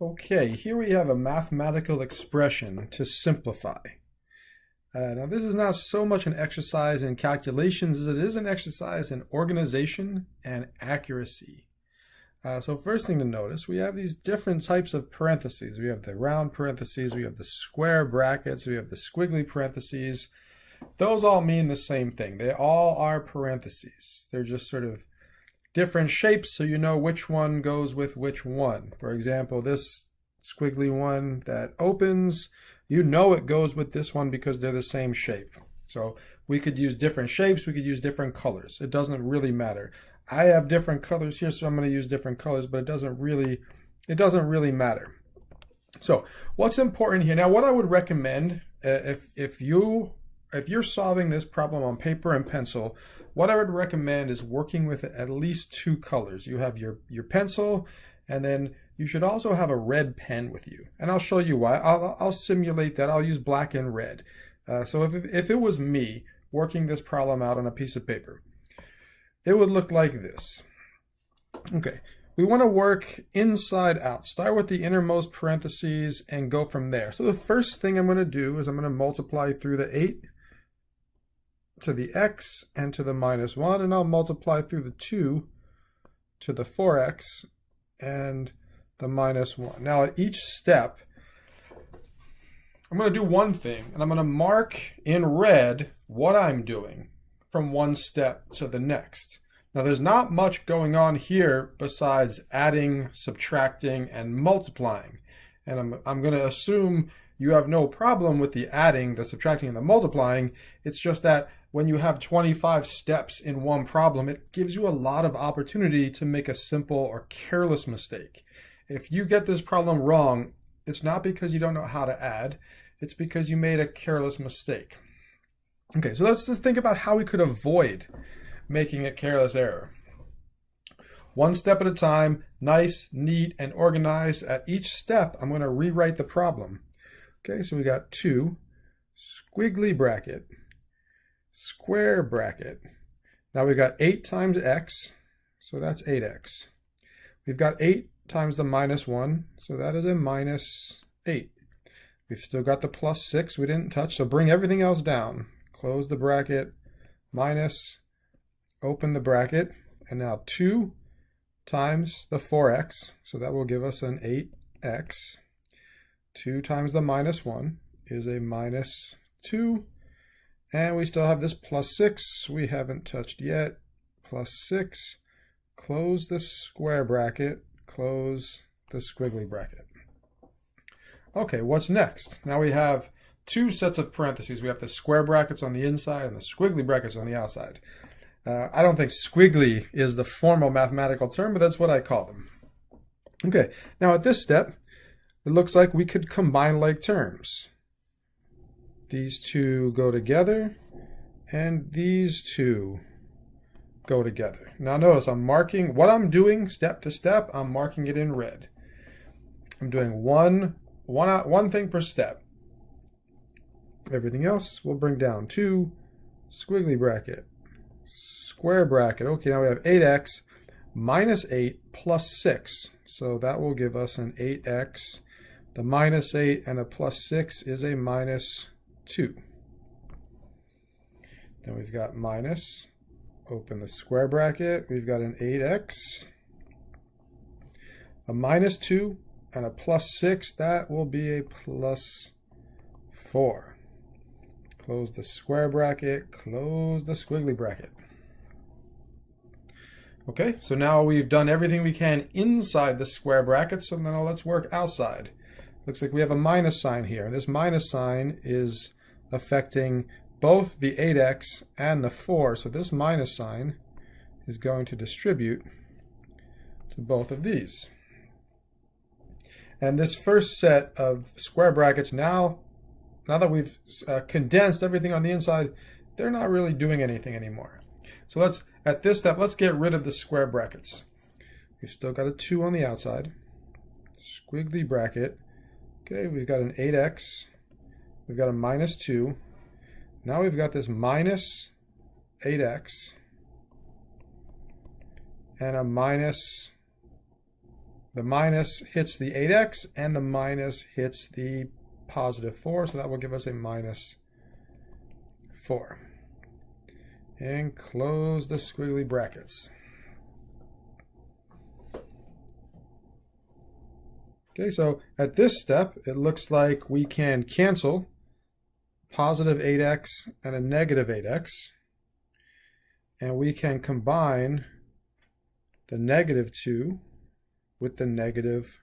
Okay, here we have a mathematical expression to simplify. Now this is not so much an exercise in calculations as it is an exercise in organization and accuracy. So first thing to notice, we have these different types of parentheses. We have the round parentheses, we have the square brackets, we have the squiggly parentheses. Those all mean the same thing. They all are parentheses. They're just sort of different shapes so you know which one goes with which one. For example, this squiggly one that opens, you know it goes with this one because they're the same shape. So we could use different shapes, we could use different colors. It doesn't really matter. I have different colors here, so I'm going to use different colors, but it doesn't really matter. So what's important here? Now what I would recommend if you're solving this problem on paper and pencil, what I would recommend is working with at least two colors. You have your pencil, and then you should also have a red pen with you. And I'll show you why. I'll simulate that. I'll use black and red. So if it was me working this problem out on a piece of paper, it would look like this. Okay, we want to work inside out. Start with the innermost parentheses and go from there. So the first thing I'm going to do is I'm going to multiply through the 8 to the x and to the -1, and I'll multiply through the 2 to the 4x and the -1. Now at each step, I'm going to do one thing, and I'm going to mark in red what I'm doing from one step to the next. Now there's not much going on here besides adding, subtracting, and multiplying. And I'm going to assume you have no problem with the adding, the subtracting, and the multiplying. It's just that when you have 25 steps in one problem, it gives you a lot of opportunity to make a simple or careless mistake. If you get this problem wrong, it's not because you don't know how to add, it's because you made a careless mistake. Okay, so let's just think about how we could avoid making a careless error. One step at a time, nice, neat, and organized. At each step, I'm going to rewrite the problem. Okay, so we got 2, squiggly bracket, square bracket. Now we've got 8 times x, so that's 8x. We've got 8 times the -1, so that is a -8. We've still got the +6 we didn't touch, so bring everything else down. Close the bracket, minus, open the bracket, and now 2 times the 4x, so that will give us an 8x. 2 times the -1 is a -2. And we still have this +6 we haven't touched yet. +6. Close the square bracket. Close the squiggly bracket. Okay, what's next? Now we have two sets of parentheses. We have the square brackets on the inside and the squiggly brackets on the outside. I don't think squiggly is the formal mathematical term, but that's what I call them. Okay, now at this step, it looks like we could combine like terms. These two go together, and these two go together. Now notice I'm marking what I'm doing step to step. I'm marking it in red. I'm doing one thing per step. Everything else we'll bring down. 2, squiggly bracket, square bracket. Okay, now we have 8x minus 8 plus 6. So that will give us an 8x. The -8 and a +6 is a -2. Then we've got minus, open the square bracket, we've got an 8x, a -2 and a +6, that will be a +4. Close the square bracket, close the squiggly bracket. Okay, so now we've done everything we can inside the square bracket, so now let's work outside. Looks like we have a minus sign here. This minus sign is affecting both the 8x and the 4, so this minus sign is going to distribute to both of these. And this first set of square brackets, now that we've condensed everything on the inside, they're not really doing anything anymore. So at this step, let's get rid of the square brackets. We've still got a 2 on the outside, squiggly bracket. Okay, we've got an 8x, we've got a -2. Now we've got this minus 8x and a minus the minus hits the 8x, and the minus hits the positive 4, so that will give us a minus 4. And close the squiggly brackets. Okay, so at this step, it looks like we can cancel positive 8x and a negative 8x, and we can combine the negative 2 with the negative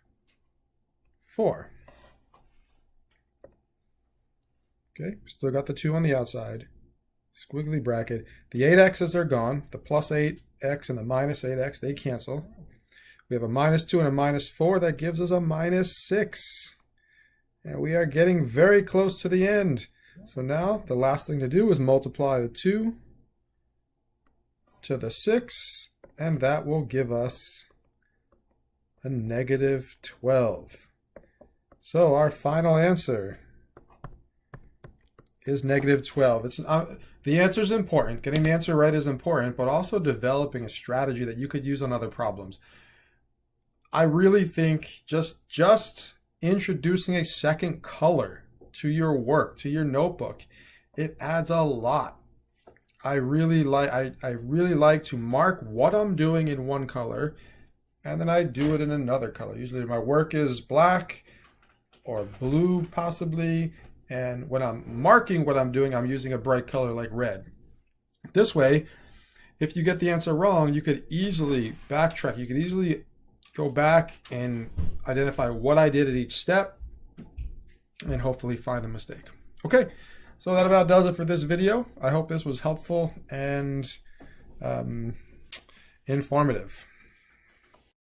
4. Okay, still got the 2 on the outside. Squiggly bracket. The 8x's are gone. The plus 8x and the minus 8x, they cancel. We have a minus 2 and a minus 4. That gives us a minus 6. And we are getting very close to the end. So now the last thing to do is multiply the 2 to the 6, and that will give us a negative 12. So our final answer is negative 12. The answer is important. Getting the answer right is important, but also developing a strategy that you could use on other problems. I really think just introducing a second color to your work, to your notebook, it adds a lot. I really like to mark what I'm doing in one color, and then I do it in another color. Usually my work is black or blue possibly, and when I'm marking what I'm doing, I'm using a bright color like red. This way, if you get the answer wrong, you could easily backtrack. You could easily go back and identify what I did at each step and hopefully find the mistake. Okay, so that about does it for this video. I hope this was helpful and informative.